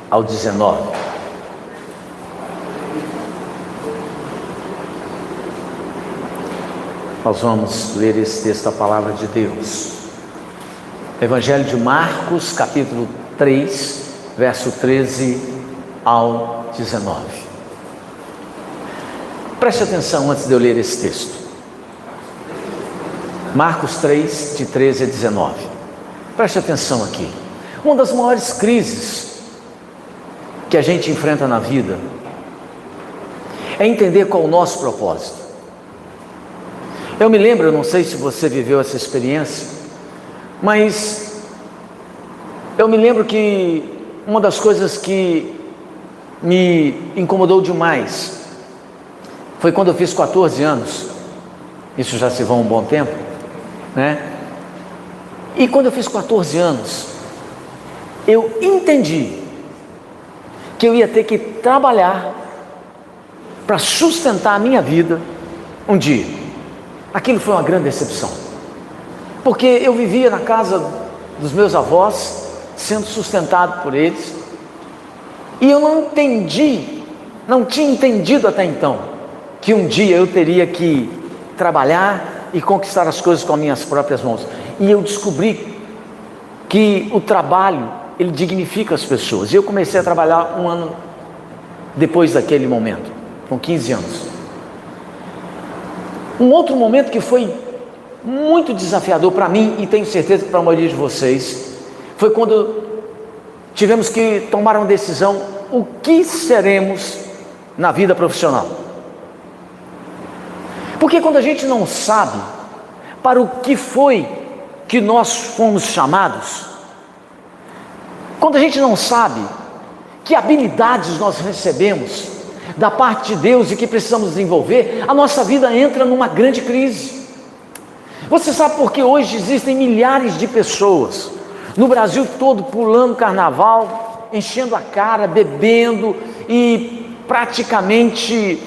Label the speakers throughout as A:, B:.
A: ao 19. Nós vamos ler esse texto da palavra de Deus. Evangelho de Marcos, capítulo 3, verso 13 ao 19. Preste atenção antes de eu ler esse texto. Marcos 3, de 13 a 19. Preste atenção aqui. Uma das maiores crises que a gente enfrenta na vida é entender qual é o nosso propósito. Eu me lembro, eu não sei se você viveu essa experiência, mas eu me lembro que uma das coisas que me incomodou demais foi quando eu fiz 14 anos, isso já se vão um bom tempo, né? E quando eu fiz 14 anos, eu entendi que eu ia ter que trabalhar para sustentar a minha vida um dia. Aquilo foi uma grande decepção, porque eu vivia na casa dos meus avós, sendo sustentado por eles, e eu não tinha entendido até então, que um dia eu teria que trabalhar e conquistar as coisas com as minhas próprias mãos. E eu descobri que o trabalho, ele dignifica as pessoas, e eu comecei a trabalhar um ano depois daquele momento, com 15 anos. Um outro momento que foi muito desafiador para mim, e tenho certeza que para a maioria de vocês, foi quando tivemos que tomar uma decisão: o que seremos na vida profissional? Porque quando a gente não sabe para o que foi que nós fomos chamados, quando a gente não sabe que habilidades nós recebemos da parte de Deus e que precisamos desenvolver, a nossa vida entra numa grande crise. Você sabe por que hoje existem milhares de pessoas no Brasil todo pulando carnaval, enchendo a cara, bebendo e praticamente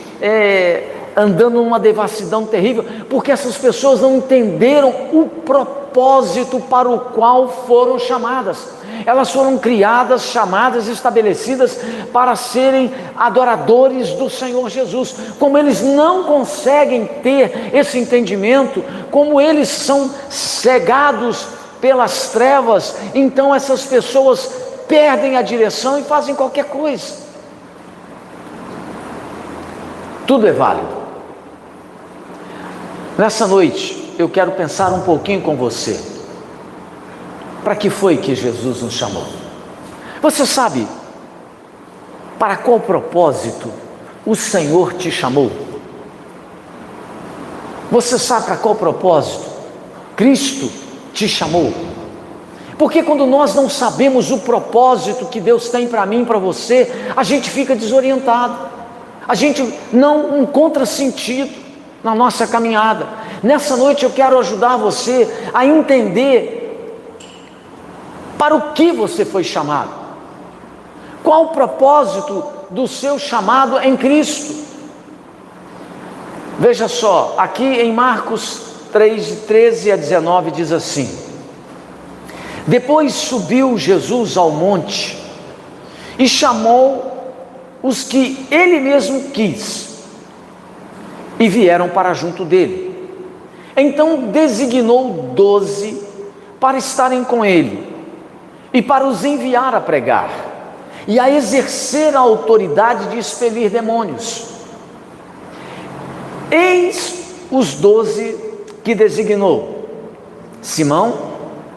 A: andando numa devassidão terrível? Porque essas pessoas não entenderam o propósito para o qual foram chamadas. Elas foram criadas, chamadas, estabelecidas para serem adoradores do Senhor Jesus. Como eles não conseguem ter esse entendimento, como eles são cegados pelas trevas, então essas pessoas perdem a direção e fazem qualquer coisa. Tudo é válido. Nessa noite eu quero pensar um pouquinho com você. Para que foi que Jesus nos chamou? Você sabe para qual propósito o Senhor te chamou? Você sabe para qual propósito Cristo te chamou? Porque quando nós não sabemos o propósito que Deus tem para mim e para você, a gente fica desorientado, a gente não encontra sentido na nossa caminhada. Nessa noite eu quero ajudar você a entender para o que você foi chamado, qual o propósito do seu chamado em Cristo. Veja só, aqui em Marcos 3, de 13 a 19 diz assim: depois subiu Jesus ao monte e chamou os que ele mesmo quis, e vieram para junto dele. Então designou 12 para estarem com ele, e para os enviar a pregar, e a exercer a autoridade de expelir demônios. Eis os 12 que designou: Simão,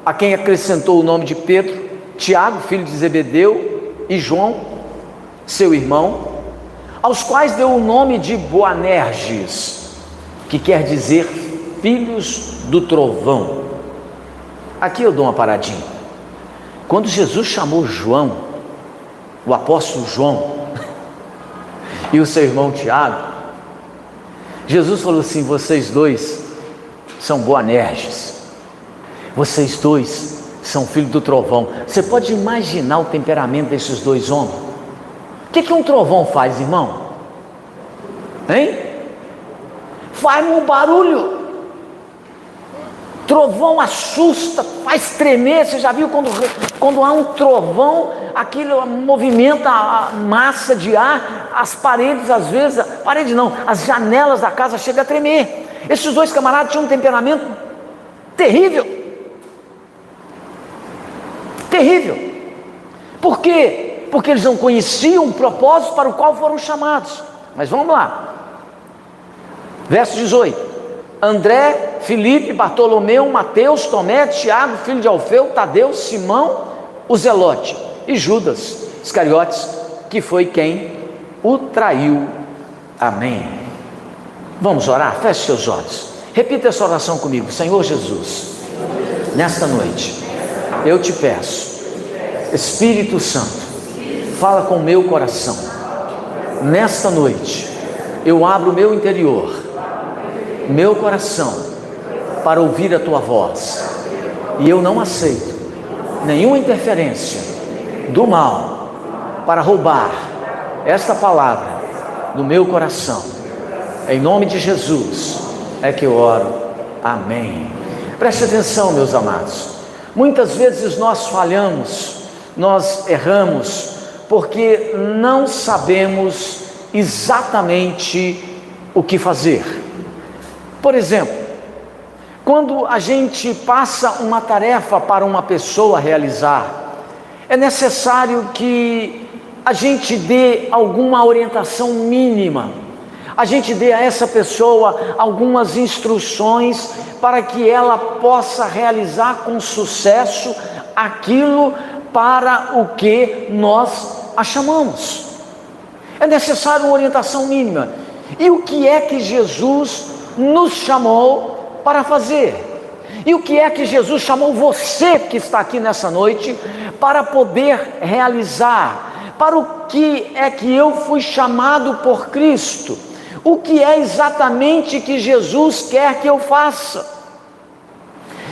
A: a quem acrescentou o nome de Pedro, Tiago, filho de Zebedeu, e João, seu irmão, aos quais deu o nome de Boanerges, que quer dizer filhos do trovão. Aqui eu dou uma paradinha. Quando Jesus chamou João, o apóstolo João, e o seu irmão Tiago, Jesus falou assim: vocês dois são Boanerges, vocês dois são filhos do trovão. Você pode imaginar o temperamento desses dois homens? O que um trovão faz, irmão? Hein? Faz um barulho. Trovão assusta, faz tremer. Você já viu quando há um trovão, aquilo movimenta a massa de ar, as paredes às vezes, as janelas da casa chegam a tremer. Esses dois camaradas tinham um temperamento terrível. Terrível. Por quê? Porque eles não conheciam o propósito para o qual foram chamados. Mas vamos lá. Verso 18. André, Filipe, Bartolomeu, Mateus, Tomé, Tiago, filho de Alfeu, Tadeu, Simão, o Zelote e Judas Iscariotes, que foi quem o traiu. Amém. Vamos orar? Feche seus olhos. Repita essa oração comigo. Senhor Jesus, nesta noite eu te peço, Espírito Santo, fala com o meu coração. Nesta noite eu abro o meu interior, meu coração, para ouvir a tua voz, e eu não aceito nenhuma interferência do mal para roubar esta palavra do meu coração. Em nome de Jesus é que eu oro. Amém. Preste atenção, meus amados. Muitas vezes nós falhamos, nós erramos, porque não sabemos exatamente o que fazer. Por exemplo, quando a gente passa uma tarefa para uma pessoa realizar, é necessário que a gente dê alguma orientação mínima, a gente dê a essa pessoa algumas instruções para que ela possa realizar com sucesso aquilo para o que nós a chamamos. É necessário uma orientação mínima. E o que é que Jesus nos chamou para fazer? E o que é que Jesus chamou você que está aqui nessa noite para poder realizar? Para o que é que eu fui chamado por Cristo? O que é exatamente que Jesus quer que eu faça?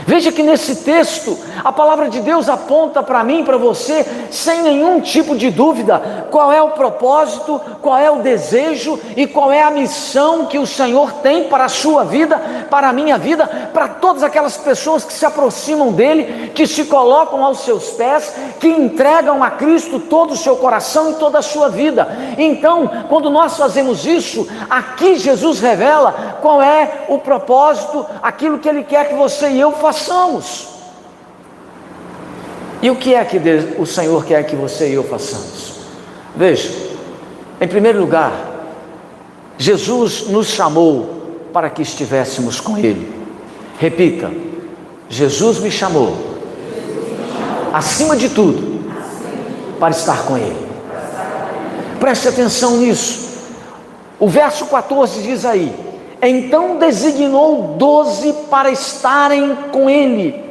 A: Veja que nesse texto, a palavra de Deus aponta para mim, para você, sem nenhum tipo de dúvida, qual é o propósito, qual é o desejo e qual é a missão que o Senhor tem para a sua vida, para a minha vida, para todas aquelas pessoas que se aproximam dEle, que se colocam aos seus pés, que entregam a Cristo todo o seu coração e toda a sua vida. Então, quando nós fazemos isso, aqui Jesus revela qual é o propósito, aquilo que Ele quer que você e eu façamos. E o que é que o Senhor quer que você e eu façamos? Veja, em primeiro lugar, Jesus nos chamou para que estivéssemos com Ele. Repita: Jesus me chamou, acima de tudo, para estar com Ele. Preste atenção nisso. O verso 14 diz aí: então designou 12 para estarem com Ele.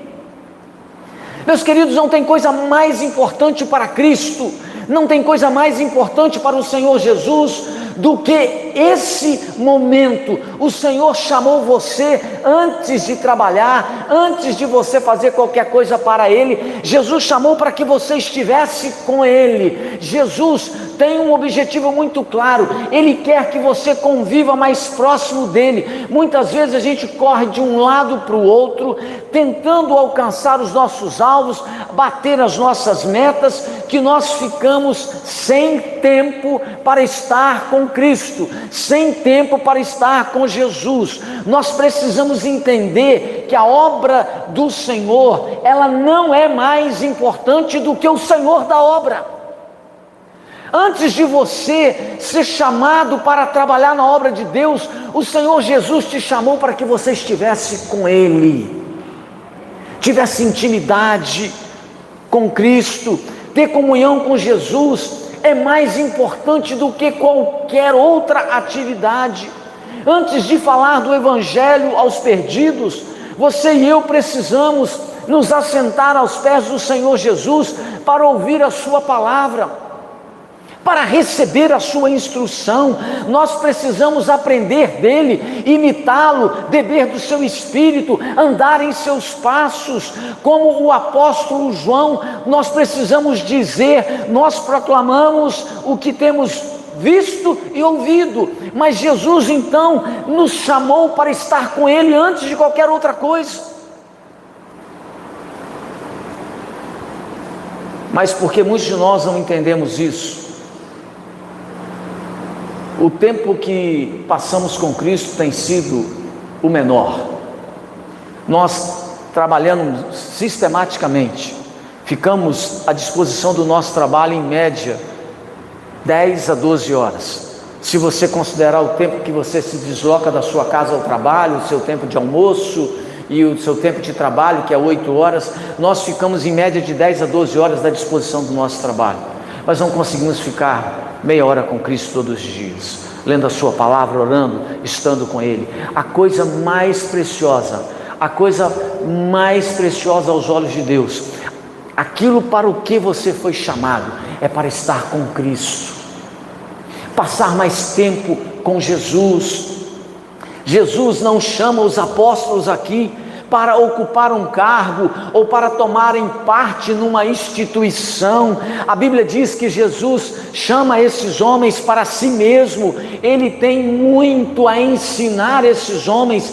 A: Meus queridos, não tem coisa mais importante para Cristo, não tem coisa mais importante para o Senhor Jesus do que esse momento. O Senhor chamou você antes de trabalhar, antes de você fazer qualquer coisa para Ele. Jesus chamou para que você estivesse com Ele. Jesus tem um objetivo muito claro. Ele quer que você conviva mais próximo dEle. Muitas vezes a gente corre de um lado para o outro, tentando alcançar os nossos alvos, bater as nossas metas, que nós ficamos sem tempo para estar com Cristo, sem tempo para estar com Jesus. Nós precisamos entender que a obra do Senhor, ela não é mais importante do que o Senhor da obra. Antes de você ser chamado para trabalhar na obra de Deus, o Senhor Jesus te chamou para que você estivesse com Ele, tivesse intimidade com Cristo. Ter comunhão com Jesus é mais importante do que qualquer outra atividade. Antes de falar do Evangelho aos perdidos, você e eu precisamos nos assentar aos pés do Senhor Jesus para ouvir a sua palavra, para receber a sua instrução. Nós precisamos aprender dele, imitá-lo, beber do seu espírito, andar em seus passos. Como o apóstolo João, nós precisamos dizer: nós proclamamos o que temos visto e ouvido. Mas Jesus então nos chamou para estar com Ele antes de qualquer outra coisa. Mas porque muitos de nós não entendemos isso, o tempo que passamos com Cristo tem sido o menor. Nós trabalhando sistematicamente, ficamos à disposição do nosso trabalho em média 10 a 12 horas. Se você considerar o tempo que você se desloca da sua casa ao trabalho, o seu tempo de almoço e o seu tempo de trabalho, que é 8 horas, nós ficamos em média de 10 a 12 horas à disposição do nosso trabalho. Mas não conseguimos ficar meia hora com Cristo todos os dias, lendo a sua palavra, orando, estando com Ele. A coisa mais preciosa aos olhos de Deus, aquilo para o que você foi chamado, é para estar com Cristo, passar mais tempo com Jesus. Jesus não chama os apóstolos aqui para ocupar um cargo ou para tomarem parte numa instituição. A Bíblia diz que Jesus chama esses homens para si mesmo. Ele tem muito a ensinar esses homens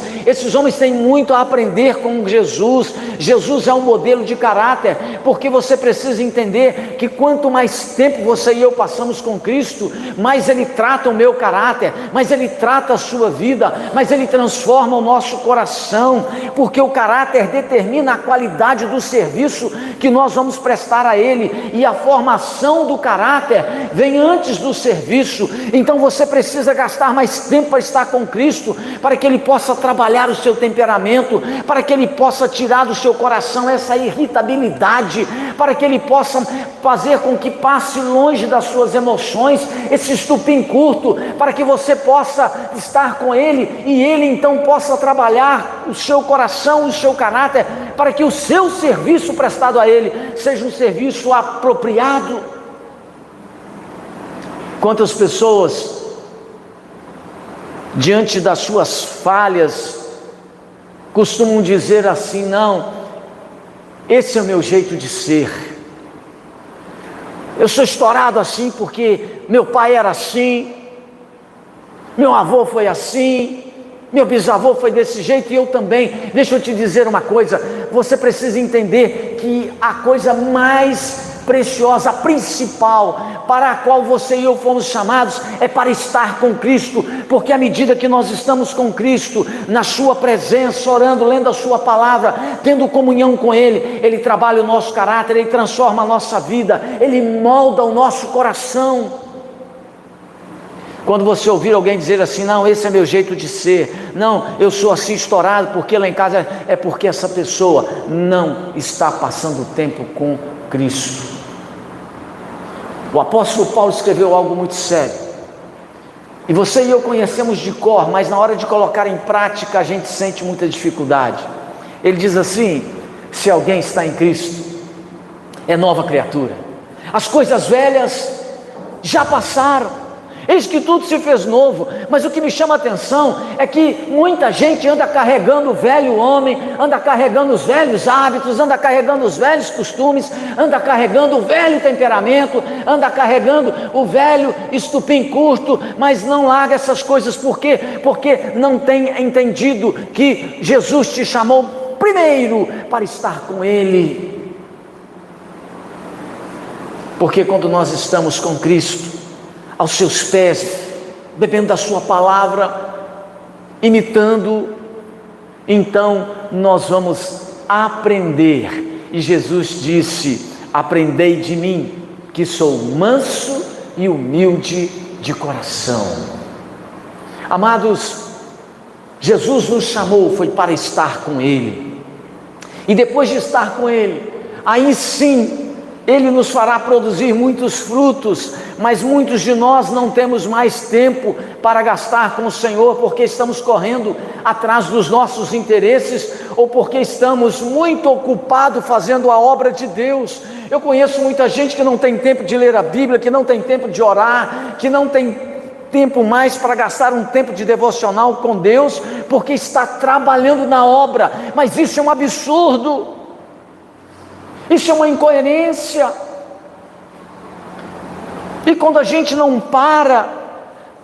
A: têm muito a aprender com Jesus. Jesus é um modelo de caráter, porque você precisa entender que quanto mais tempo você e eu passamos com Cristo, mais Ele trata o meu caráter, mais Ele trata a sua vida, mais Ele transforma o nosso coração, porque o caráter determina a qualidade do serviço que nós vamos prestar a Ele, e a formação do caráter vem antes do serviço. Então você precisa gastar mais tempo para estar com Cristo, para que Ele possa trabalhar o seu temperamento, para que Ele possa tirar do seu coração essa irritabilidade, para que Ele possa fazer com que passe longe das suas emoções esse estupim curto, para que você possa estar com Ele e Ele então possa trabalhar o seu coração, o seu caráter, para que o seu serviço prestado a Ele seja um serviço apropriado. Quantas pessoas, diante das suas falhas, costumam dizer assim: não, esse é o meu jeito de ser, eu sou estourado assim porque meu pai era assim, meu avô foi assim, meu bisavô foi desse jeito e eu também. Deixa eu te dizer uma coisa, você precisa entender que a coisa mais preciosa, a principal, para a qual você e eu fomos chamados, é para estar com Cristo, porque à medida que nós estamos com Cristo, na sua presença, orando, lendo a sua palavra, tendo comunhão com Ele, Ele trabalha o nosso caráter, Ele transforma a nossa vida, Ele molda o nosso coração. Quando você ouvir alguém dizer assim: não, esse é meu jeito de ser, não, eu sou assim estourado porque lá em casa, é porque essa pessoa não está passando tempo com Cristo. O apóstolo Paulo escreveu algo muito sério, e você e eu conhecemos de cor, mas na hora de colocar em prática a gente sente muita dificuldade. Ele diz assim: se alguém está em Cristo, é nova criatura, as coisas velhas já passaram, eis que tudo se fez novo. Mas o que me chama a atenção é que muita gente anda carregando o velho homem, anda carregando os velhos hábitos, anda carregando os velhos costumes, anda carregando o velho temperamento, anda carregando o velho estupim curto, mas não larga essas coisas. Por quê? Porque não tem entendido que Jesus te chamou primeiro para estar com Ele. Porque quando nós estamos com Cristo, aos seus pés, bebendo da sua palavra, imitando, então nós vamos aprender. E Jesus disse: aprendei de mim, que sou manso e humilde de coração. Amados, Jesus nos chamou, foi para estar com Ele, e depois de estar com Ele, aí sim Ele nos fará produzir muitos frutos. Mas muitos de nós não temos mais tempo para gastar com o Senhor, porque estamos correndo atrás dos nossos interesses, ou porque estamos muito ocupados fazendo a obra de Deus. Eu conheço muita gente que não tem tempo de ler a Bíblia, que não tem tempo de orar, que não tem tempo mais para gastar um tempo de devocional com Deus, porque está trabalhando na obra. Mas isso é um absurdo, isso é uma incoerência. E quando a gente não para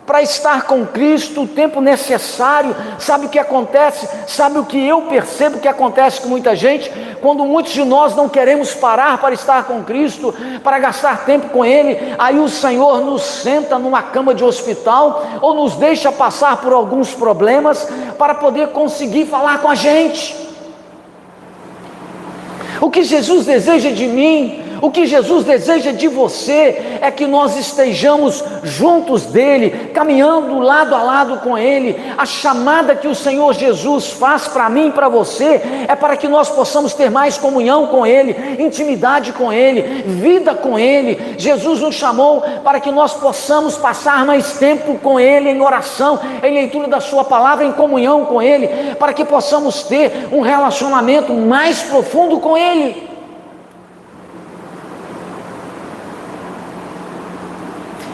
A: para estar com Cristo o tempo necessário. Sabe o que acontece? Sabe o que eu percebo que acontece com muita gente? Quando muitos de nós não queremos parar para estar com Cristo, para gastar tempo com Ele, aí o Senhor nos senta numa cama de hospital, ou nos deixa passar por alguns problemas, para poder conseguir falar com a gente. O que Jesus deseja de mim, o que Jesus deseja de você, é que nós estejamos juntos dEle, caminhando lado a lado com Ele. A chamada que o Senhor Jesus faz para mim e para você, é para que nós possamos ter mais comunhão com Ele, intimidade com Ele, vida com Ele. Jesus nos chamou para que nós possamos passar mais tempo com Ele, em oração, em leitura da sua palavra, em comunhão com Ele, para que possamos ter um relacionamento mais profundo com Ele.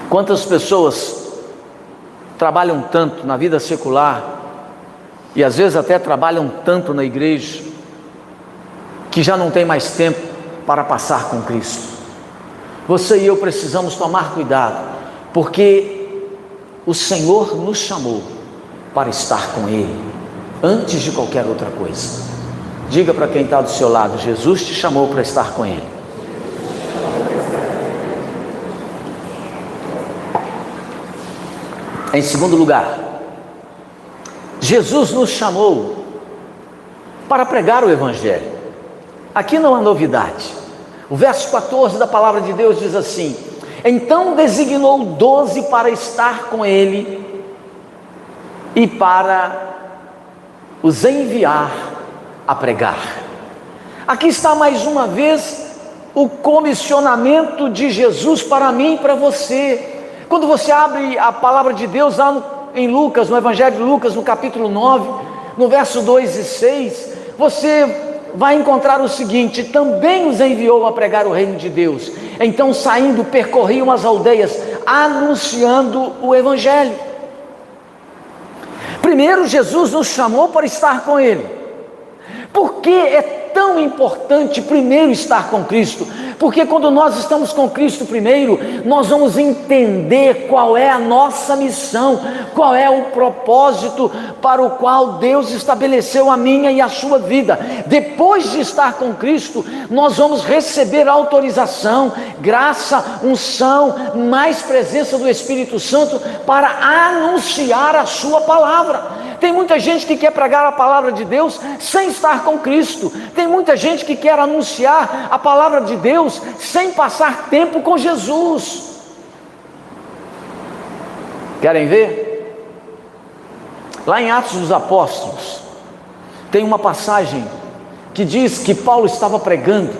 A: Quantas pessoas trabalham tanto na vida secular, e às vezes até trabalham tanto na igreja, que já não tem mais tempo para passar com Cristo. Você e eu precisamos tomar cuidado, porque o Senhor nos chamou para estar com Ele, antes de qualquer outra coisa. Diga para quem está do seu lado: Jesus te chamou para estar com Ele. Em segundo lugar, Jesus nos chamou para pregar o Evangelho. Aqui não há novidade. O verso 14 da palavra de Deus diz assim: então designou 12 para estar com Ele e para os enviar a pregar. Aqui está mais uma vez o comissionamento de Jesus para mim e para você. Quando você abre a palavra de Deus lá em Lucas, no Evangelho de Lucas, no capítulo 9, no verso 2 e 6, você vai encontrar o seguinte: também os enviou a pregar o reino de Deus. Então, saindo, percorriam as aldeias, anunciando o Evangelho. Primeiro, Jesus nos chamou para estar com Ele. Por que é tão importante primeiro estar com Cristo? Porque quando nós estamos com Cristo primeiro, nós vamos entender qual é a nossa missão, qual é o propósito para o qual Deus estabeleceu a minha e a sua vida. Depois de estar com Cristo, nós vamos receber autorização, graça, unção, mais presença do Espírito Santo para anunciar a sua palavra. Tem muita gente que quer pregar a palavra de Deus sem estar com Cristo. Tem muita gente que quer anunciar a palavra de Deus sem passar tempo com Jesus. Querem ver? Lá em Atos dos Apóstolos, tem uma passagem que diz que Paulo estava pregando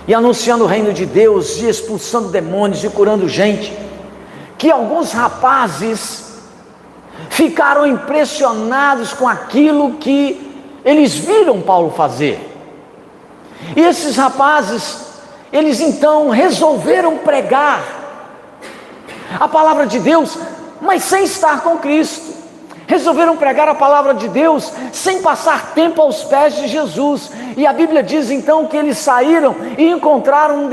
A: e anunciando o reino de Deus, e expulsando demônios e curando gente, que alguns rapazes ficaram impressionados com aquilo que eles viram Paulo fazer. E esses rapazes, eles então resolveram pregar a palavra de Deus, mas sem estar com Cristo. Resolveram pregar a palavra de Deus sem passar tempo aos pés de Jesus. E a Bíblia diz então que eles saíram e encontraram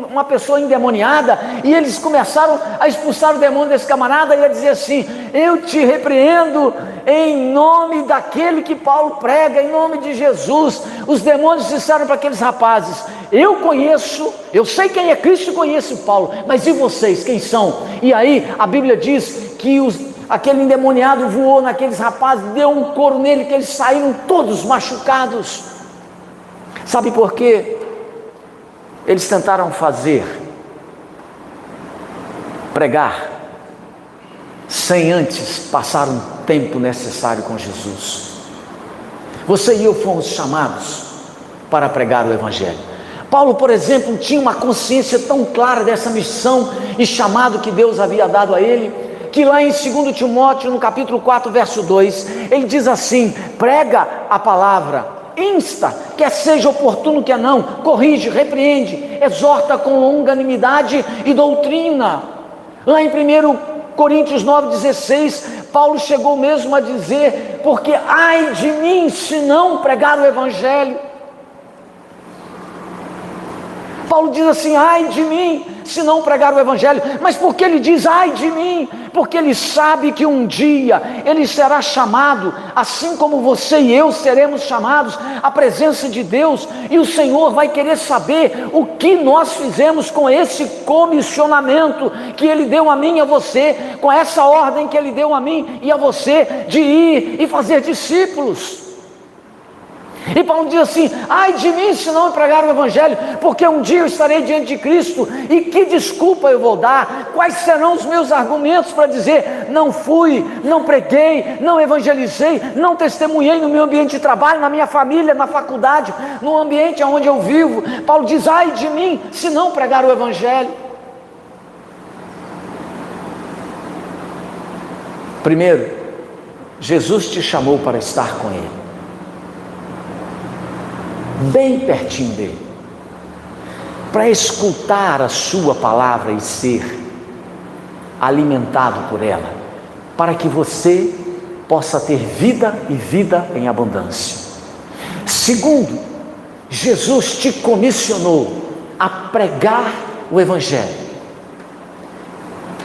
A: uma pessoa endemoniada, e eles começaram a expulsar o demônio desse camarada e a dizer assim: eu te repreendo em nome daquele que Paulo prega, em nome de Jesus. Os demônios disseram para aqueles rapazes: eu conheço, eu sei quem é Cristo e conheço Paulo, mas e vocês, quem são? E aí a Bíblia diz que aquele endemoniado voou naqueles rapazes, deu um couro nele, que eles saíram todos machucados. Sabe por quê? Eles tentaram pregar, sem antes passar um tempo necessário com Jesus. Você e eu fomos chamados para pregar o Evangelho. Paulo, por exemplo, tinha uma consciência tão clara dessa missão e chamado que Deus havia dado a ele, que lá em 2 Timóteo, no capítulo 4, verso 2, ele diz assim: prega a palavra, insta, quer seja oportuno, quer não, corrige, repreende, exorta com longanimidade e doutrina. Lá em 1 Coríntios 9,16, Paulo chegou mesmo a dizer: porque ai de mim se não pregar o Evangelho. Paulo diz assim: ai de mim se não pregar o Evangelho. Mas por que ele diz, ai de mim? Porque ele sabe que um dia ele será chamado, assim como você e eu seremos chamados à presença de Deus, e o Senhor vai querer saber o que nós fizemos com esse comissionamento que ele deu a mim e a você, com essa ordem que ele deu a mim e a você, de ir e fazer discípulos. E Paulo diz assim, ai de mim se não pregar o Evangelho, porque um dia eu estarei diante de Cristo, e que desculpa eu vou dar? Quais serão os meus argumentos para dizer, não fui, não preguei, não evangelizei, não testemunhei no meu ambiente de trabalho, na minha família, na faculdade, no ambiente onde eu vivo? Paulo diz, ai de mim se não pregar o Evangelho. Primeiro, Jesus te chamou para estar com Ele, bem pertinho dele, para escutar a sua palavra e ser alimentado por ela, para que você possa ter vida e vida em abundância. Segundo, Jesus te comissionou a pregar o Evangelho.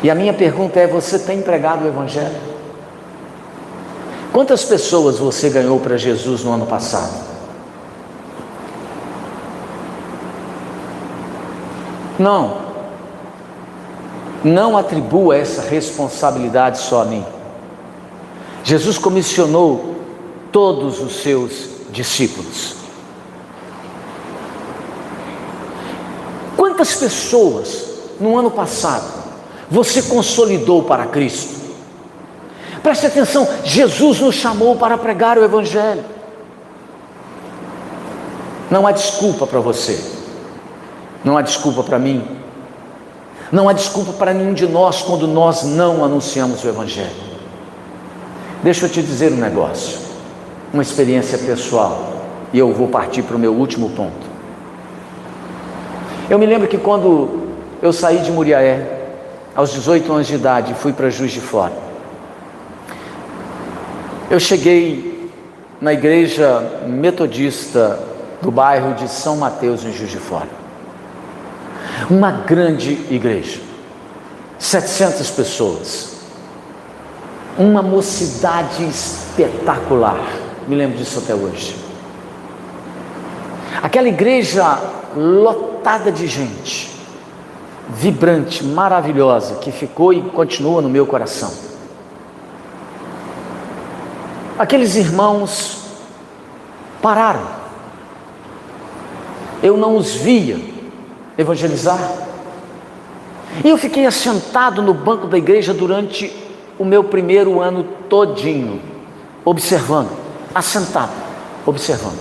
A: E a minha pergunta é, você tem pregado o Evangelho? Quantas pessoas você ganhou para Jesus no ano passado? Não atribua essa responsabilidade só a mim. Jesus comissionou todos os seus discípulos. Quantas pessoas no ano passado você consolidou para Cristo? Preste atenção, Jesus nos chamou para pregar o Evangelho. Não há desculpa para você. Não há desculpa para mim, não há desculpa para nenhum de nós quando nós não anunciamos o Evangelho. Deixa eu te dizer um negócio, uma experiência pessoal, e eu vou partir para o meu último ponto. Eu me lembro que quando eu saí de Muriaé, aos 18 anos de idade, fui para Juiz de Fora, eu cheguei na igreja metodista do bairro de São Mateus, em Juiz de Fora. Uma grande igreja, 700 pessoas, uma mocidade espetacular, me lembro disso até hoje. Aquela igreja lotada de gente, vibrante, maravilhosa, que ficou e continua no meu coração. Aqueles irmãos pararam, eu não os via evangelizar, e eu fiquei assentado no banco da igreja durante o meu primeiro ano todinho, observando, assentado, observando.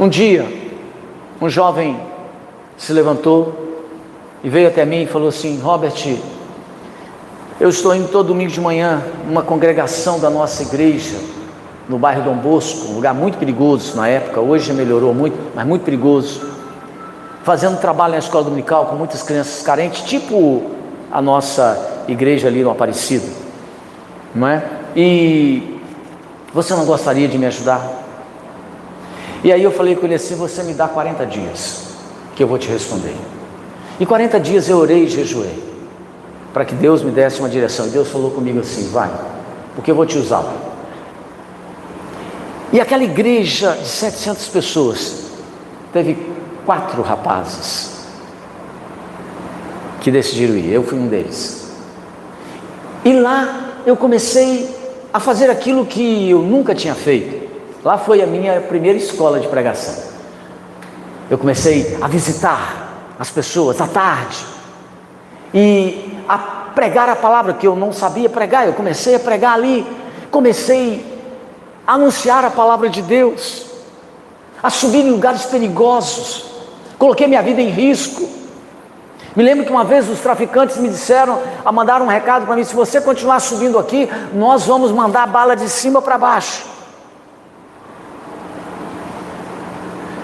A: Um dia, um jovem se levantou e veio até mim e falou assim, Robert, eu estou indo todo domingo de manhã numa congregação da nossa igreja, no bairro Dom Bosco, um lugar muito perigoso na época, hoje já melhorou muito, mas muito perigoso, fazendo trabalho na escola dominical com muitas crianças carentes, tipo a nossa igreja ali no Aparecido, não é? E você não gostaria de me ajudar? E aí eu falei com ele assim, você me dá 40 dias, que eu vou te responder. E 40 dias eu orei e jejuei, para que Deus me desse uma direção, e Deus falou comigo assim, vai, porque eu vou te usar. E aquela igreja de 700 pessoas, teve 4 rapazes que decidiram ir, eu fui um deles. E lá eu comecei a fazer aquilo que eu nunca tinha feito. Lá foi a minha primeira escola de pregação. Eu comecei a visitar as pessoas à tarde e a pregar a palavra que eu não sabia pregar. Eu comecei a pregar ali, comecei a anunciar a palavra de Deus, a subir em lugares perigosos. Coloquei minha vida em risco. Me lembro que uma vez os traficantes me disseram, mandaram um recado para mim, se você continuar subindo aqui, nós vamos mandar bala de cima para baixo.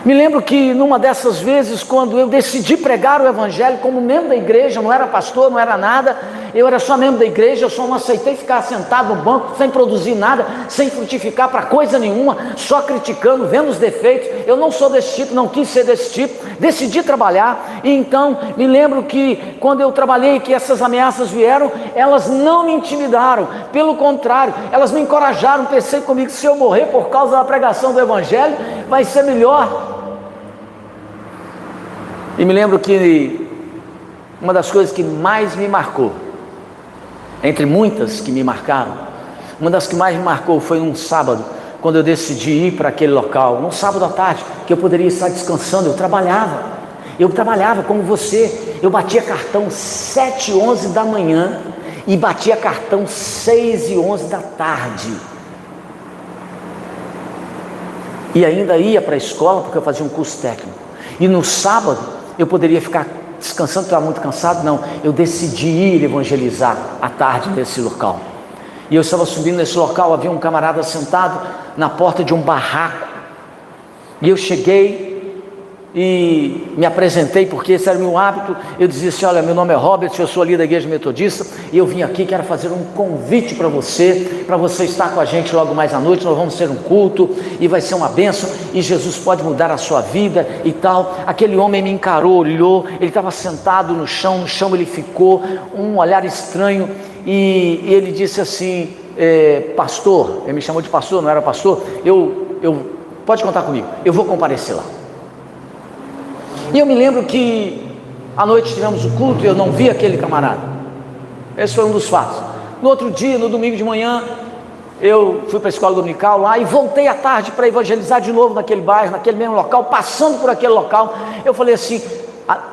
A: Me lembro que numa dessas vezes, quando eu decidi pregar o Evangelho como membro da igreja, não era pastor, não era nada, eu era só membro da igreja, eu só não aceitei ficar sentado no banco, sem produzir nada, sem frutificar para coisa nenhuma, só criticando, vendo os defeitos. Eu não sou desse tipo, não quis ser desse tipo, decidi trabalhar. E então me lembro que quando eu trabalhei, que essas ameaças vieram, elas não me intimidaram, pelo contrário, elas me encorajaram. Pensei comigo, se eu morrer por causa da pregação do evangelho, vai ser melhor. E me lembro que uma das coisas que mais me marcou, entre muitas que me marcaram, uma das que mais me marcou foi num sábado, quando eu decidi ir para aquele local, num sábado à tarde, que eu poderia estar descansando. Eu trabalhava como você, eu batia cartão 7h11 da manhã e batia cartão 6h11 da tarde, e ainda ia para a escola, porque eu fazia um curso técnico. E no sábado eu poderia ficar descansando, estava muito cansado. Não, eu decidi ir evangelizar à tarde nesse local. E eu estava subindo nesse local, havia um camarada sentado na porta de um barraco, e eu cheguei e me apresentei, porque esse era o meu hábito. Eu dizia assim: olha, meu nome é Robert, eu sou ali da igreja metodista, e eu vim aqui, quero fazer um convite para você estar com a gente logo mais à noite. Nós vamos ter um culto, e vai ser uma bênção, e Jesus pode mudar a sua vida e tal. Aquele homem me encarou, olhou, ele estava sentado no chão ele ficou, um olhar estranho, e ele disse assim: pastor, ele me chamou de pastor, não era pastor, pode contar comigo, eu vou comparecer lá. E eu me lembro que à noite tivemos o culto e eu não vi aquele camarada. Esse foi um dos fatos. No outro dia, no domingo de manhã, eu fui para a escola dominical lá e voltei à tarde para evangelizar de novo naquele bairro, naquele mesmo local, passando por aquele local. Eu falei assim,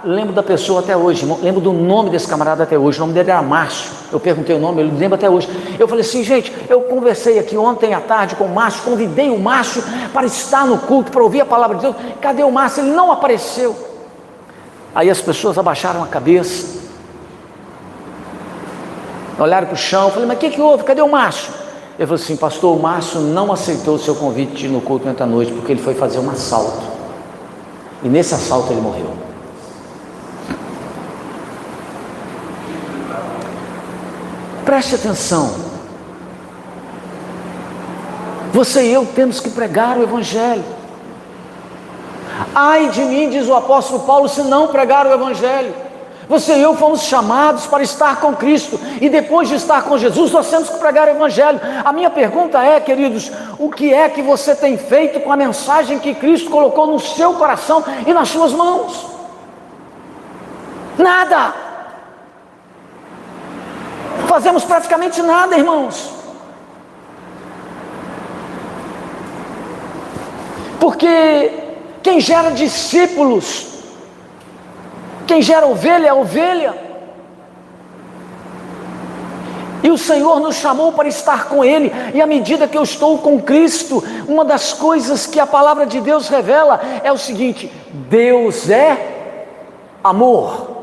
A: lembro da pessoa até hoje, lembro do nome desse camarada até hoje. O nome dele era Márcio. Eu perguntei o nome, ele lembra até hoje. Eu falei assim: gente, eu conversei aqui ontem à tarde com o Márcio, convidei o Márcio para estar no culto, para ouvir a palavra de Deus. Cadê o Márcio? Ele não apareceu. Aí as pessoas abaixaram a cabeça, olharam para o chão. Eu falei: mas o que houve? Cadê o Márcio? Ele falou assim: pastor, o Márcio não aceitou o seu convite de ir no culto ontem à noite, porque ele foi fazer um assalto, e nesse assalto ele morreu. Preste atenção, você e eu temos que pregar o evangelho. Ai de mim, diz o apóstolo Paulo, se não pregar o evangelho. Você e eu fomos chamados para estar com Cristo, e depois de estar com Jesus, nós temos que pregar o evangelho. A minha pergunta é, queridos, o que é que você tem feito com a mensagem que Cristo colocou no seu coração e nas suas mãos? Nada. Fazemos praticamente nada, irmãos. Porque quem gera discípulos, quem gera ovelha é ovelha. E o Senhor nos chamou para estar com Ele. E à medida que eu estou com Cristo, uma das coisas que a palavra de Deus revela é o seguinte: Deus é amor.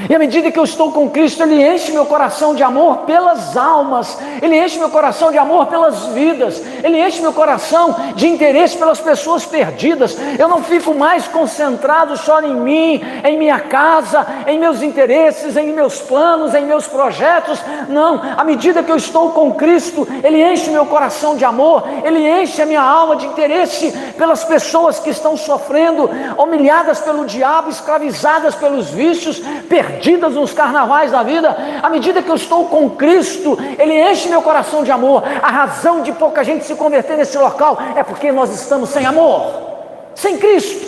A: E à medida que eu estou com Cristo, Ele enche meu coração de amor pelas almas, Ele enche meu coração de amor pelas vidas, Ele enche meu coração de interesse pelas pessoas perdidas. Eu não fico mais concentrado só em mim, em minha casa, em meus interesses, em meus planos, em meus projetos. Não, à medida que eu estou com Cristo, Ele enche meu coração de amor, Ele enche a minha alma de interesse pelas pessoas que estão sofrendo, humilhadas pelo diabo, escravizadas pelos vícios, perdidas nos carnavais da vida. À medida que eu estou com Cristo, Ele enche meu coração de amor. A razão de pouca gente se converter nesse local é porque nós estamos sem amor, sem Cristo.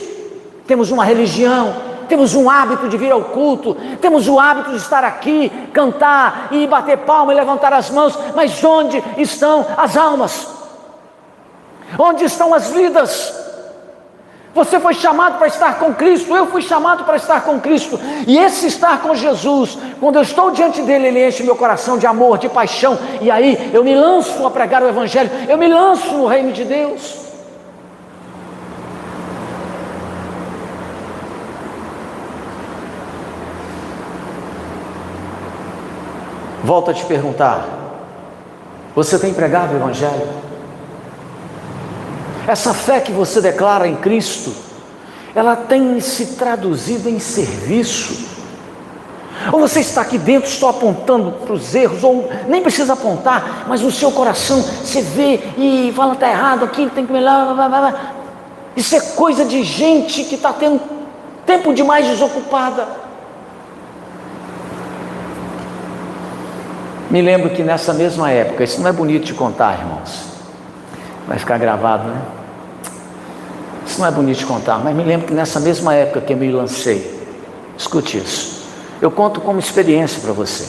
A: Temos uma religião, temos um hábito de vir ao culto, temos o hábito de estar aqui, cantar e bater palma e levantar as mãos, mas onde estão as almas? Onde estão as vidas? Você foi chamado para estar com Cristo, eu fui chamado para estar com Cristo, e esse estar com Jesus, quando eu estou diante dele, Ele enche meu coração de amor, de paixão, e aí eu me lanço a pregar o evangelho, eu me lanço no reino de Deus. Volto a te perguntar: você tem pregado o evangelho? Essa fé que você declara em Cristo, ela tem se traduzido em serviço? Ou você está aqui dentro, estou apontando para os erros, ou nem precisa apontar, mas no seu coração você vê e fala, está errado aqui, tem que melhorar. Isso é coisa de gente que está tendo tempo demais desocupada. Me lembro que nessa mesma época, isso não é bonito de contar, irmãos, vai ficar gravado, né? Isso não é bonito de contar, mas me lembro que nessa mesma época que eu me lancei, escute isso, eu conto como experiência para você,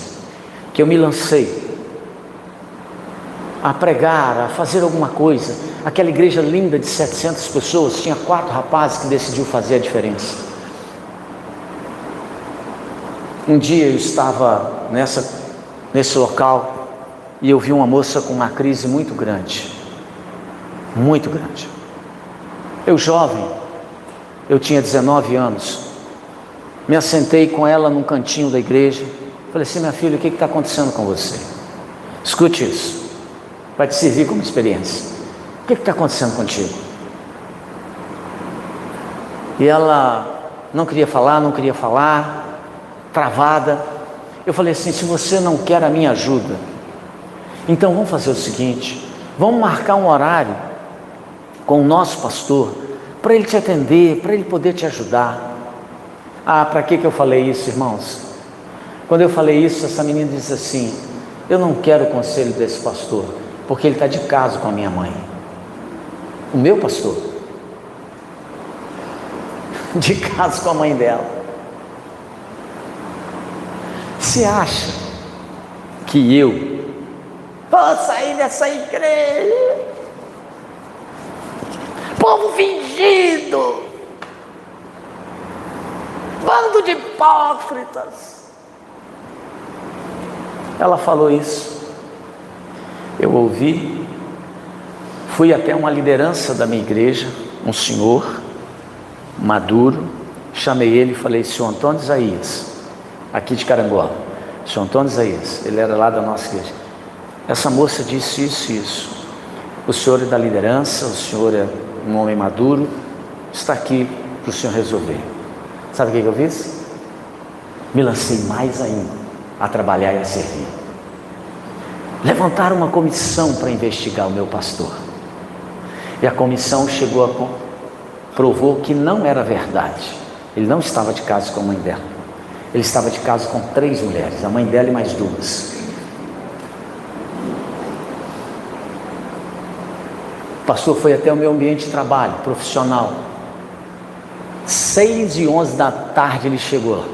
A: que eu me lancei a pregar, a fazer alguma coisa. Aquela igreja linda de 700 pessoas, tinha 4 rapazes que decidiu fazer a diferença. Um dia eu estava nesse local e eu vi uma moça com uma crise muito grande, muito grande. Eu jovem, eu tinha 19 anos, me assentei com ela num cantinho da igreja, falei assim, minha filha, o que está acontecendo com você? Escute isso, vai te servir como experiência. O que está acontecendo contigo? E ela não queria falar, travada. Eu falei assim, se você não quer a minha ajuda, então vamos fazer o seguinte, vamos marcar um horário com o nosso pastor, para ele te atender, para ele poder te ajudar. Ah, para que eu falei isso, irmãos? Quando eu falei isso, essa menina disse assim, eu não quero o conselho desse pastor, porque ele está de caso com a minha mãe. O meu pastor, de caso com a mãe dela. Você acha que eu vou sair dessa igreja? Povo fingido, bando de hipócritas. Ela falou isso, eu ouvi, fui até uma liderança da minha igreja, um senhor maduro, chamei ele e falei, senhor Antônio Isaías, aqui de Carangola, senhor Antônio Isaías, ele era lá da nossa igreja, essa moça disse isso e isso, o senhor é da liderança, o senhor é um homem maduro, está aqui para o senhor resolver. Sabe o que eu fiz? Me lancei mais ainda a trabalhar e a servir. Levantaram uma comissão para investigar o meu pastor, e a comissão provou que não era verdade. Ele não estava de caso com a mãe dela, ele estava de caso com 3 mulheres, a mãe dela e mais 2. O pastor foi até o meu ambiente de trabalho, profissional. 6h11 da tarde ele chegou lá.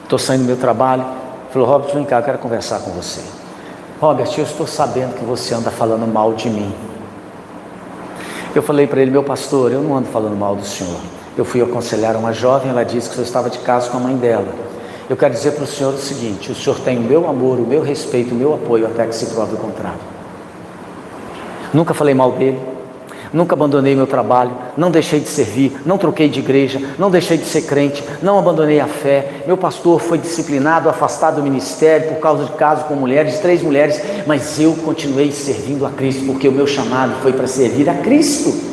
A: Estou saindo do meu trabalho. Falou, Robert, vem cá, eu quero conversar com você. Robert, eu estou sabendo que você anda falando mal de mim. Eu falei para ele, meu pastor, eu não ando falando mal do senhor. Eu fui aconselhar uma jovem, ela disse que o senhor estava de caso com a mãe dela. Eu quero dizer para o senhor o seguinte, o senhor tem o meu amor, o meu respeito, o meu apoio, até que se prove o contrário. Nunca falei mal dele, nunca abandonei meu trabalho, não deixei de servir, não troquei de igreja, não deixei de ser crente, não abandonei a fé. Meu pastor foi disciplinado, afastado do ministério por causa de caso com mulheres, 3 mulheres, mas eu continuei servindo a Cristo, porque o meu chamado foi para servir a Cristo.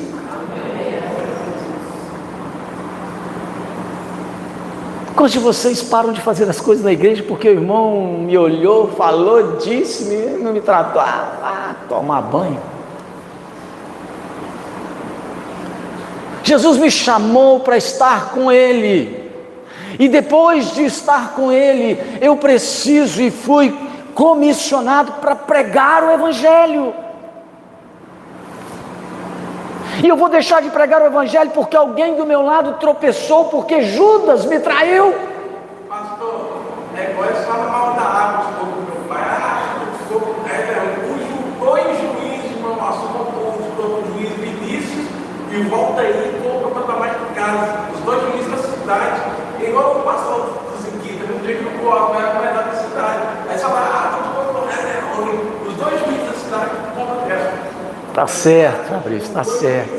A: Quantos de vocês param de fazer as coisas na igreja porque o irmão me olhou, falou, disse, não me tratou, tomar banho? Jesus me chamou para estar com Ele, e depois de estar com Ele, eu preciso e fui comissionado para pregar o Evangelho. E eu vou deixar de pregar o Evangelho porque alguém do meu lado tropeçou, porque Judas me traiu.
B: Pastor, é igual eles falam mal da água, de fogo do meu pai, os 2 juízes, não assuntam o juiz Vinícius, e volta aí e compra para trabalhar em casa. Os 2 juízes da cidade, igual o pastor dos Inquitas, no dia que o povo vai dar da cidade. Aí você fala, os 2 juízes da cidade compram a terra.
A: Está certo, Fabrício, está certo.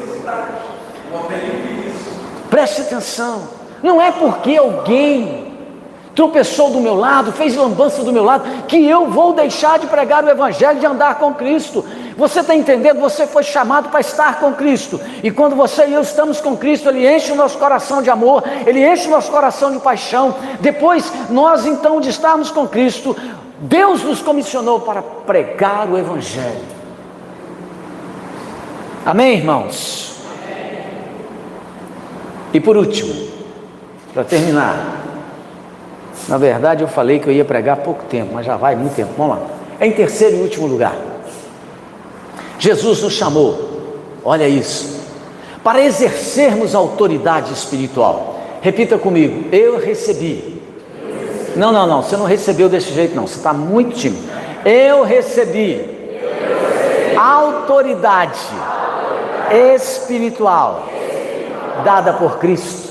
A: Preste atenção, não é porque alguém tropeçou do meu lado, fez lambança do meu lado, que eu vou deixar de pregar o Evangelho, de andar com Cristo. Você está entendendo? Você foi chamado para estar com Cristo, e quando você e eu estamos com Cristo, Ele enche o nosso coração de amor, Ele enche o nosso coração de paixão. Depois, nós então de estarmos com Cristo, Deus nos comissionou para pregar o Evangelho. Amém, irmãos? E por último, para terminar, na verdade eu falei que eu ia pregar há pouco tempo, mas já vai muito tempo, vamos lá. Em terceiro e último lugar, Jesus nos chamou, olha isso, para exercermos autoridade espiritual. Repita comigo: eu recebi. Não, você não recebeu desse jeito não, você está muito tímido. Eu recebi autoridade espiritual dada por Cristo.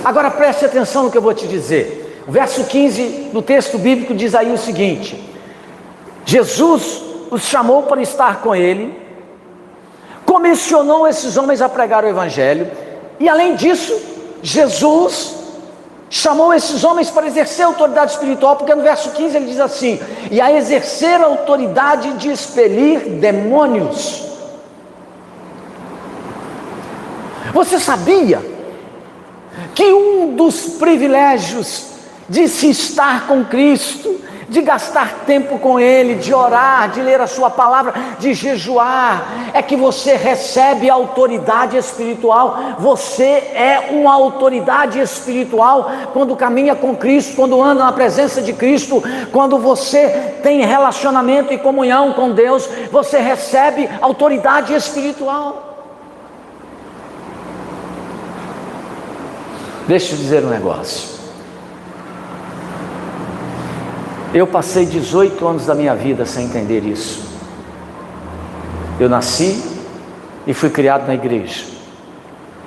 A: Agora preste atenção no que eu vou te dizer. O verso 15 do texto bíblico diz aí o seguinte: Jesus os chamou para estar com Ele, comissionou esses homens a pregar o Evangelho, e além disso, Jesus chamou esses homens para exercer autoridade espiritual, porque no verso 15 ele diz assim: e a exercer a autoridade de expelir demônios. Você sabia que um dos privilégios de se estar com Cristo, de gastar tempo com Ele, de orar, de ler a sua palavra, de jejuar, é que você recebe autoridade espiritual? Você é uma autoridade espiritual quando caminha com Cristo, quando anda na presença de Cristo, quando você tem relacionamento e comunhão com Deus, você recebe autoridade espiritual. Deixa eu dizer um negócio. Eu passei 18 anos da minha vida sem entender isso. Eu nasci e fui criado na igreja,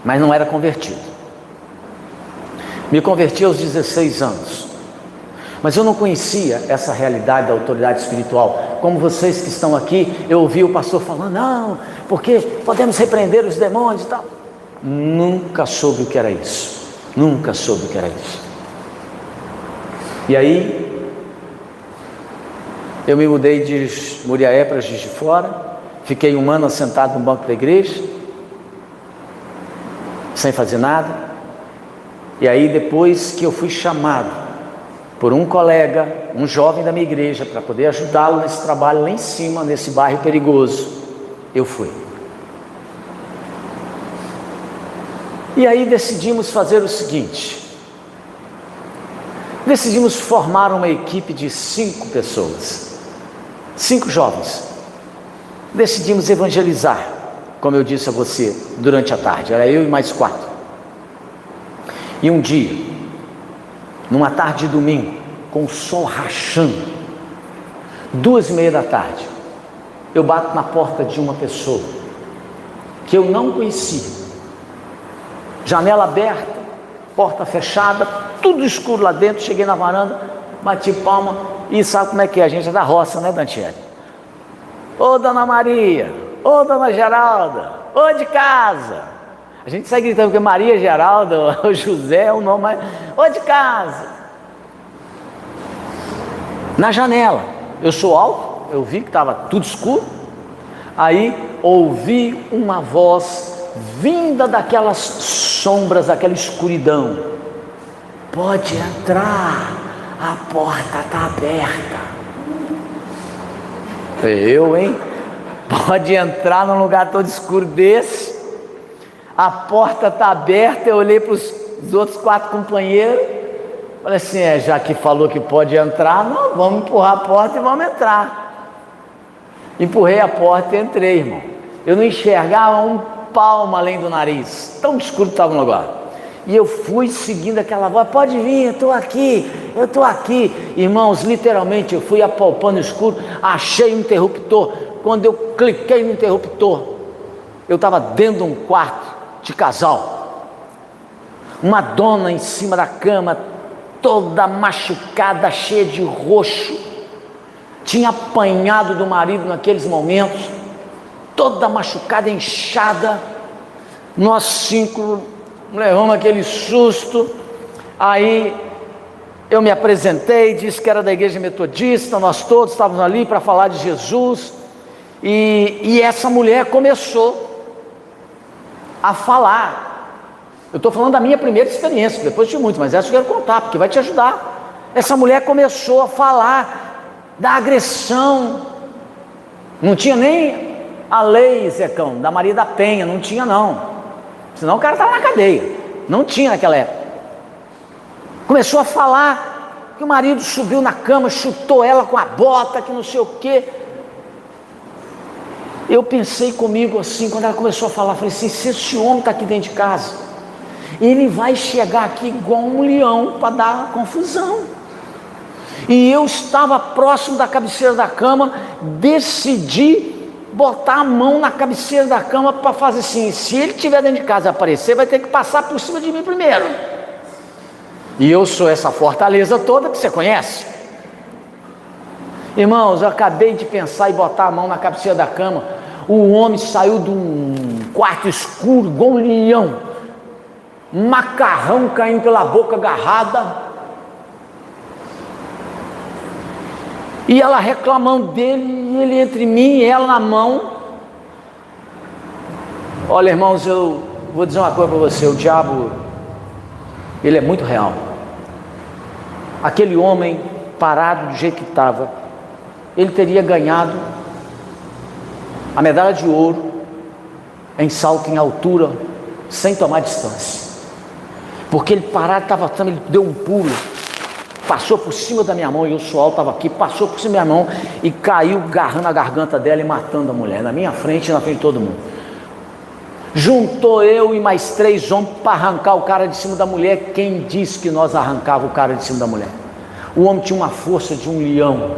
A: mas não era convertido. Me converti aos 16 anos, mas eu não conhecia essa realidade da autoridade espiritual. Como vocês que estão aqui, eu ouvi o pastor falando: não, porque podemos repreender os demônios e tal. Nunca soube o que era isso. Nunca soube o que era isso. E aí eu me mudei de Muriaé para Juiz de Fora, fiquei um ano sentado no banco da igreja, sem fazer nada. E aí depois que eu fui chamado por um colega, um jovem da minha igreja, para poder ajudá-lo nesse trabalho lá em cima, nesse bairro perigoso, eu fui. E aí decidimos fazer o seguinte: decidimos formar uma equipe de 5 pessoas, 5 jovens. Decidimos evangelizar, como eu disse a você, durante a tarde. Era eu e mais 4. E um dia, numa tarde de domingo, com o sol rachando, 2:30 da tarde, eu bato na porta de uma pessoa que eu não conhecia. Janela aberta, porta fechada, tudo escuro lá dentro. Cheguei na varanda, bati palma, e sabe como é que é? A gente é da roça, né, Dantiele? Ô Dona Maria, ô Dona Geralda, ô de casa. A gente sai gritando porque Maria, Geralda, o José é o nome, mas ô de casa. Na janela, eu sou alto, eu vi que estava tudo escuro. Aí ouvi uma voz vinda daquelas sombras, daquela escuridão: pode entrar, a porta está aberta. Eu, hein? Pode entrar num lugar todo escuro desse? A porta está aberta. Eu olhei para os outros 4 companheiros, falei assim: já que falou que pode entrar, não, vamos empurrar a porta e vamos entrar. Empurrei a porta e entrei, irmão. Eu não enxergava um palmo além do nariz, tão escuro estava o lugar. E eu fui seguindo aquela voz: pode vir, eu estou aqui. Irmãos, literalmente eu fui apalpando o escuro, achei o interruptor. Quando eu cliquei no interruptor, eu estava dentro de um quarto de casal, uma dona em cima da cama, toda machucada, cheia de roxo, tinha apanhado do marido naqueles momentos, toda machucada, inchada. Nós 5 levamos aquele susto. Aí eu me apresentei, disse que era da igreja metodista, nós todos estávamos ali para falar de Jesus. E essa mulher começou a falar. Eu estou falando da minha primeira experiência, depois de muito, mas essa eu quero contar, porque vai te ajudar. Essa mulher começou a falar da agressão. Não tinha nem a lei, Zecão, da Maria da Penha, não tinha não. Senão o cara estava na cadeia. Não tinha naquela época. Começou a falar que o marido subiu na cama, chutou ela com a bota, que não sei o quê. Eu pensei comigo assim, quando ela começou a falar, falei assim, se esse homem está aqui dentro de casa, ele vai chegar aqui igual um leão para dar confusão. E eu estava próximo da cabeceira da cama, decidi botar a mão na cabeceira da cama para fazer assim, se ele estiver dentro de casa e aparecer, vai ter que passar por cima de mim primeiro. E eu sou essa fortaleza toda que você conhece. Irmãos, eu acabei de pensar em botar a mão na cabeceira da cama, o homem saiu de um quarto escuro, igual um leão, macarrão caindo pela boca agarrada, e ela reclamando dele, e ele entre mim e ela na mão. Olha, irmãos, eu vou dizer uma coisa para você, o diabo, ele é muito real. Aquele homem parado do jeito que estava, ele teria ganhado a medalha de ouro em salto em altura, sem tomar distância, porque ele parado estava, ele deu um pulo, passou por cima da minha mão, e eu sou alto, estava aqui, passou por cima da minha mão e caiu agarrando a garganta dela e matando a mulher, na minha frente e na frente de todo mundo. Juntou eu e mais 3 homens para arrancar o cara de cima da mulher. Quem disse que nós arrancava o cara de cima da mulher? O homem tinha uma força de um leão,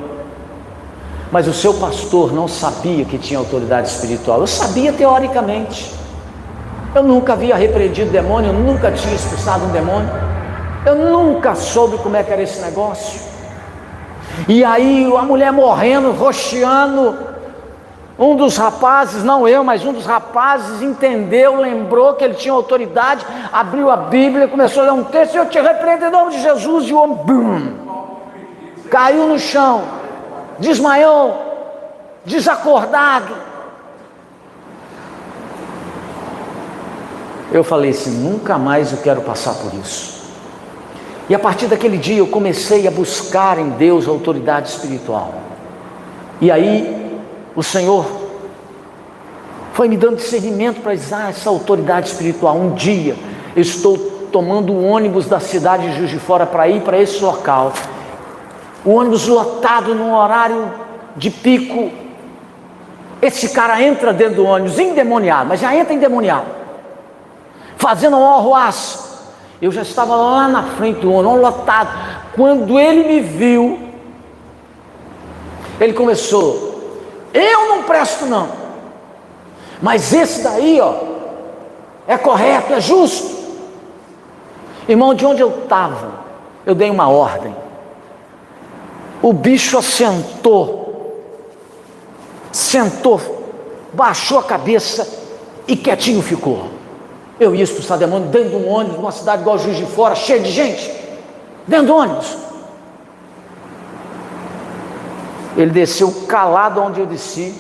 A: mas o seu pastor não sabia que tinha autoridade espiritual. Eu sabia teoricamente, eu nunca havia repreendido demônio, eu nunca tinha expulsado um demônio, eu nunca soube como é que era esse negócio. E aí a mulher morrendo, roxeando, um dos rapazes, não eu, mas um dos rapazes entendeu, lembrou que ele tinha autoridade, abriu a Bíblia, começou a ler um texto, eu te repreendo em nome de Jesus, e o homem bum, caiu no chão, desmaiou, desacordado. Eu falei assim, nunca mais eu quero passar por isso. E a partir daquele dia eu comecei a buscar em Deus a autoridade espiritual. E aí o Senhor foi me dando discernimento para usar essa autoridade espiritual. Um dia eu estou tomando o ônibus da cidade de Juiz de Fora para ir para esse local. O ônibus lotado num horário de pico. Esse cara entra dentro do ônibus endemoniado, mas já entra endemoniado, fazendo um arruaço. Eu já estava lá na frente do ônibus, lotado. Quando ele me viu, ele começou, eu não presto não, mas esse daí, ó, é correto, é justo. Irmão, de onde eu estava, eu dei uma ordem. O bicho assentou, baixou a cabeça e quietinho ficou. Eu ia expulsar demônio dentro de um ônibus, numa cidade igual Juiz de Fora, cheia de gente, dentro do ônibus. Ele desceu calado onde eu desci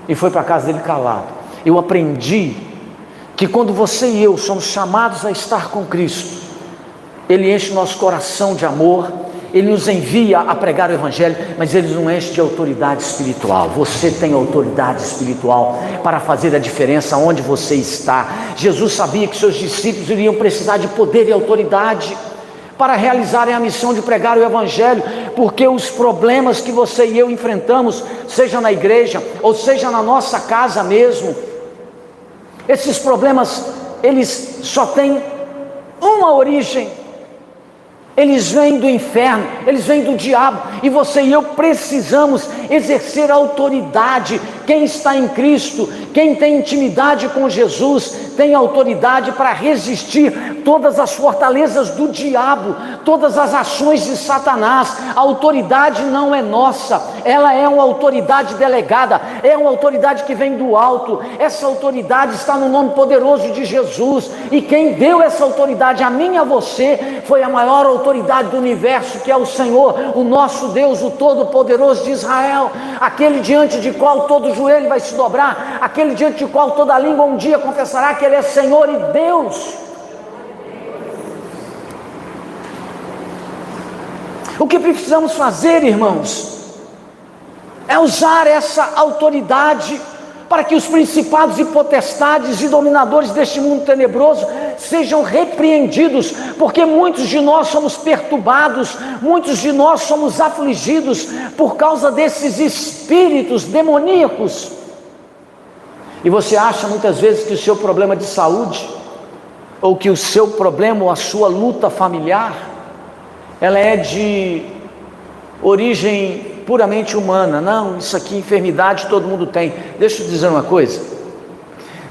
A: e foi para a casa dele calado. Eu aprendi que quando você e eu somos chamados a estar com Cristo, Ele enche o nosso coração de amor, Ele nos envia a pregar o Evangelho, mas Ele nos enche de autoridade espiritual. Você tem autoridade espiritual para fazer a diferença onde você está. Jesus sabia que seus discípulos iriam precisar de poder e autoridade para realizarem a missão de pregar o Evangelho, porque os problemas que você e eu enfrentamos, seja na igreja ou seja na nossa casa mesmo, esses problemas, eles só têm uma origem. Eles vêm do inferno, eles vêm do diabo, e você e eu precisamos exercer a autoridade. Quem está em Cristo, quem tem intimidade com Jesus, tem autoridade para resistir todas as fortalezas do diabo, todas as ações de Satanás. A autoridade não é nossa, ela é uma autoridade delegada, é uma autoridade que vem do alto. Essa autoridade está no nome poderoso de Jesus, e quem deu essa autoridade a mim e a você foi a maior autoridade do universo, que é o Senhor, o nosso Deus, o Todo-Poderoso de Israel. Israel, aquele diante de qual todo joelho vai se dobrar, aquele diante de qual toda língua um dia confessará que Ele é Senhor e Deus. O que precisamos fazer, irmãos, é usar essa autoridade para que os principados e potestades e dominadores deste mundo tenebroso sejam repreendidos, porque muitos de nós somos perturbados, muitos de nós somos afligidos por causa desses espíritos demoníacos. E você acha muitas vezes que o seu problema de saúde, ou que o seu problema ou a sua luta familiar, ela é de origem puramente humana. Não, isso aqui, enfermidade todo mundo tem. Deixa eu te dizer uma coisa,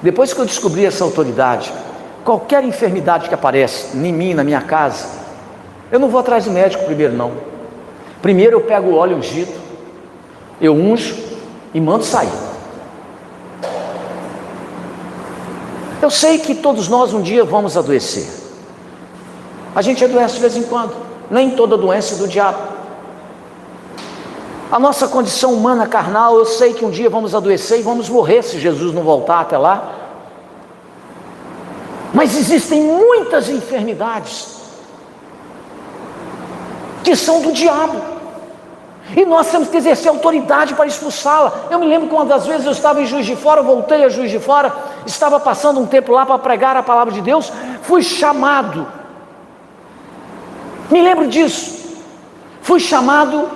A: depois que eu descobri essa autoridade, qualquer enfermidade que aparece em mim, na minha casa, eu não vou atrás do médico primeiro não. Primeiro eu pego o óleo ungido, eu unjo e mando sair. Eu sei que todos nós um dia vamos adoecer. A gente adoece de vez em quando. Nem toda doença é do diabo. A nossa condição humana carnal, eu sei que um dia vamos adoecer e vamos morrer se Jesus não voltar até lá. Mas existem muitas enfermidades que são do diabo, e nós temos que exercer autoridade para expulsá-la. Eu me lembro que uma das vezes eu estava em Juiz de Fora, voltei a Juiz de Fora, estava passando um tempo lá para pregar a palavra de Deus, fui chamado, me lembro disso, fui chamado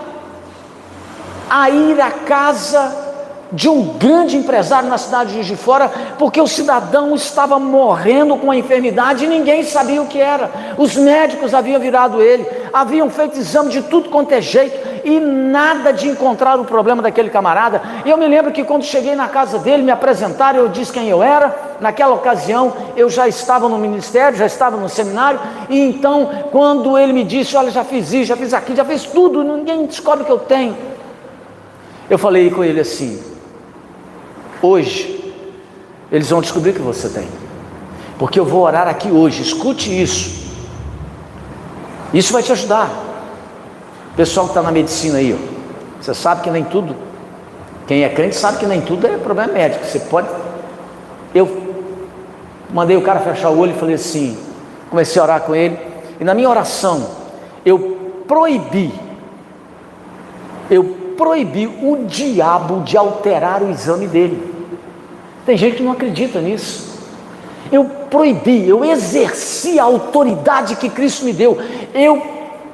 A: a ir à casa de um grande empresário na cidade de Juiz de Fora, porque o cidadão estava morrendo com a enfermidade e ninguém sabia o que era. Os médicos haviam virado ele, haviam feito exame de tudo quanto é jeito e nada de encontrar o problema daquele camarada. E eu me lembro que quando cheguei na casa dele, me apresentaram, eu disse quem eu era. Naquela ocasião eu já estava no ministério, já estava no seminário, e então quando ele me disse, olha, já fiz isso, já fiz aquilo, já fiz tudo, ninguém descobre o que eu tenho. Eu falei com ele assim, hoje eles vão descobrir que você tem, porque eu vou orar aqui hoje, escute isso, isso vai te ajudar. Pessoal que está na medicina aí, ó, você sabe que nem tudo, quem é crente sabe que nem tudo é problema médico, você pode, eu mandei o cara fechar o olho e falei assim, comecei a orar com ele, e na minha oração, eu proibi o diabo de alterar o exame dele. Tem gente que não acredita nisso. Eu proibi, eu exerci a autoridade que Cristo me deu, eu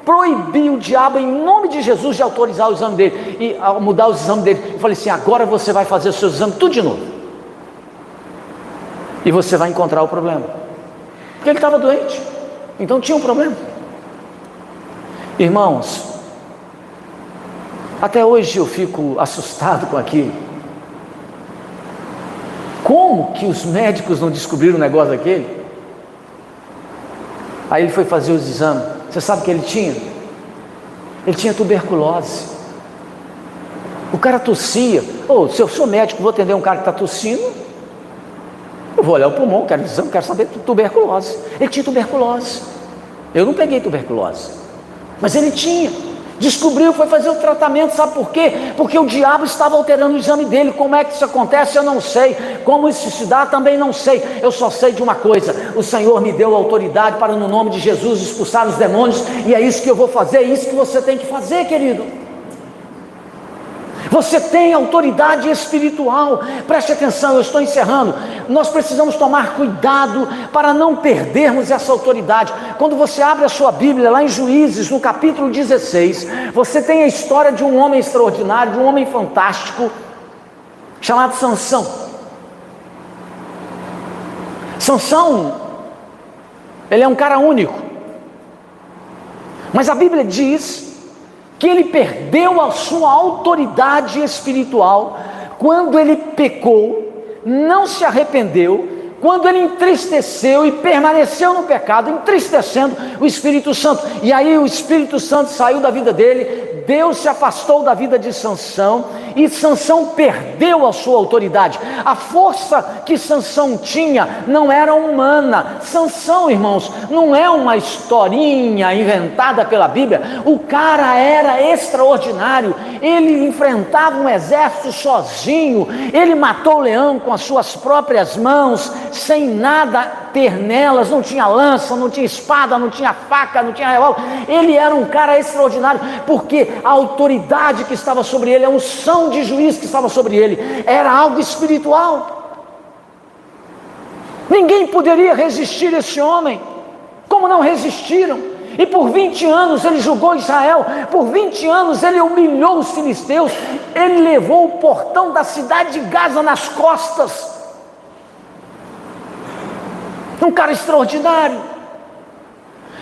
A: proibi o diabo em nome de Jesus de autorizar o exame dele, e mudar os exames dele. Eu falei assim, agora você vai fazer o seu exame tudo de novo, e você vai encontrar o problema, porque ele estava doente, então tinha um problema. Irmãos, até hoje eu fico assustado com aquilo. Como que os médicos não descobriram o negócio daquele? Aí ele foi fazer os exames. Você sabe o que ele tinha? Ele tinha tuberculose. O cara tossia. Se eu sou médico, vou atender um cara que está tossindo, eu vou olhar o pulmão, quero exame, quero saber tuberculose. Ele tinha tuberculose. Eu não peguei tuberculose, mas ele tinha. Descobriu, foi fazer o tratamento, sabe por quê? Porque o diabo estava alterando o exame dele. Como é que isso acontece? Eu não sei. Como isso se dá? Também não sei. Eu só sei de uma coisa: o Senhor me deu autoridade para, no nome de Jesus, expulsar os demônios, e é isso que eu vou fazer, é isso que você tem que fazer, querido. Você tem autoridade espiritual. Preste atenção, eu estou encerrando. Nós precisamos tomar cuidado para não perdermos essa autoridade. Quando você abre a sua Bíblia lá em Juízes, no capítulo 16, você tem a história de um homem extraordinário, de um homem fantástico, chamado Sansão. Sansão, ele é um cara único, mas a Bíblia diz que ele perdeu a sua autoridade espiritual quando ele pecou, não se arrependeu, quando ele entristeceu e permaneceu no pecado, entristecendo o Espírito Santo. E aí o Espírito Santo saiu da vida dele, Deus se afastou da vida de Sansão, e Sansão perdeu a sua autoridade. A força que Sansão tinha não era humana. Sansão, irmãos, não é uma historinha inventada pela Bíblia. O cara era extraordinário. Ele enfrentava um exército sozinho. Ele matou o leão com as suas próprias mãos, sem nada ter nelas. Não tinha lança, não tinha espada, não tinha faca, não tinha revólver. Ele era um cara extraordinário, porque a autoridade que estava sobre ele, a unção de juiz que estava sobre ele, era algo espiritual. Ninguém poderia resistir a esse homem, como não resistiram. E por 20 anos ele julgou Israel, por 20 anos ele humilhou os filisteus, ele levou o portão da cidade de Gaza nas costas. Um cara extraordinário.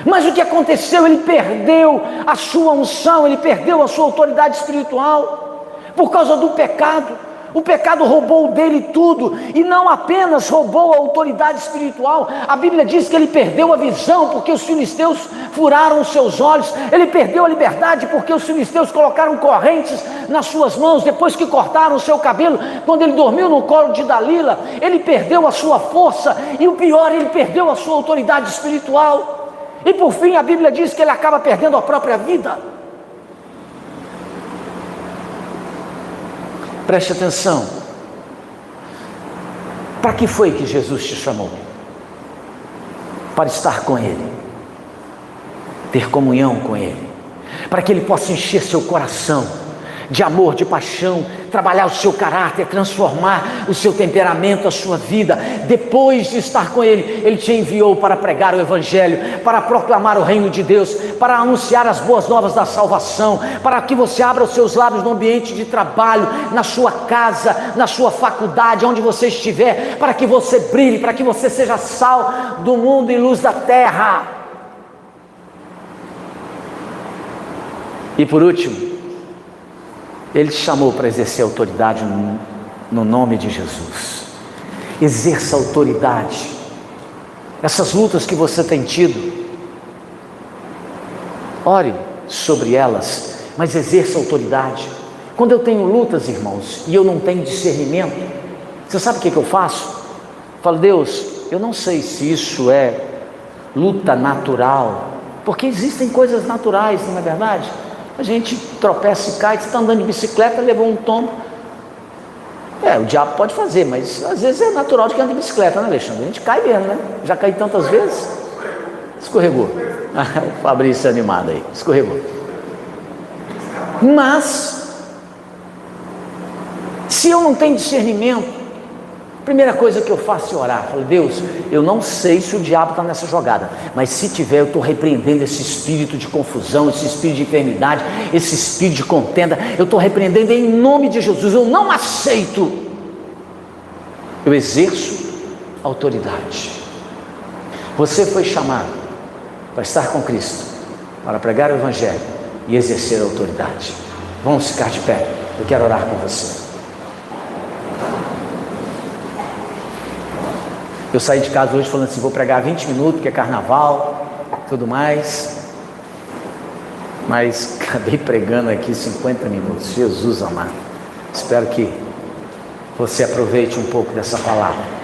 A: Mas o que aconteceu? Ele perdeu a sua unção, ele perdeu a sua autoridade espiritual, por causa do pecado. O pecado roubou dele tudo, e não apenas roubou a autoridade espiritual. A Bíblia diz que ele perdeu a visão, porque os filisteus furaram os seus olhos. Ele perdeu a liberdade, porque os filisteus colocaram correntes nas suas mãos, depois que cortaram o seu cabelo. Quando ele dormiu no colo de Dalila, ele perdeu a sua força, e o pior, ele perdeu a sua autoridade espiritual. E por fim a Bíblia diz que ele acaba perdendo a própria vida. Preste atenção. Para que foi que Jesus te chamou? Para estar com Ele, ter comunhão com Ele, para que Ele possa encher seu coração de amor, de paixão, trabalhar o seu caráter, transformar o seu temperamento, a sua vida. Depois de estar com Ele, Ele te enviou para pregar o Evangelho, para proclamar o reino de Deus, para anunciar as boas novas da salvação, para que você abra os seus lábios no ambiente de trabalho, na sua casa, na sua faculdade, onde você estiver, para que você brilhe, para que você seja sal do mundo e luz da terra. E por último, Ele te chamou para exercer autoridade no nome de Jesus. Exerça autoridade. Essas lutas que você tem tido, ore sobre elas, mas exerça autoridade. Quando eu tenho lutas, irmãos, e eu não tenho discernimento, você sabe o que eu faço? Eu falo: Deus, eu não sei se isso é luta natural, porque existem coisas naturais, não é verdade? A gente tropeça e cai. Você está andando de bicicleta, levou um tombo. O diabo pode fazer, mas às vezes é natural de quem anda de bicicleta, né, Alexandre? A gente cai mesmo, né? Já caí tantas vezes. Escorregou. O Fabrício animado aí, escorregou. Mas, se eu não tenho discernimento, a primeira coisa que eu faço é orar. Falo: Deus, eu não sei se o diabo está nessa jogada, mas se tiver, eu estou repreendendo esse espírito de confusão, esse espírito de enfermidade, esse espírito de contenda. Eu estou repreendendo em nome de Jesus. Eu não aceito. Eu exerço autoridade. Você foi chamado para estar com Cristo, para pregar o Evangelho e exercer a autoridade. Vamos ficar de pé. Eu quero orar com você. Eu saí de casa hoje falando assim: vou pregar 20 minutos, porque é carnaval, tudo mais. Mas acabei pregando aqui 50 minutos. Jesus amado. Espero que você aproveite um pouco dessa palavra.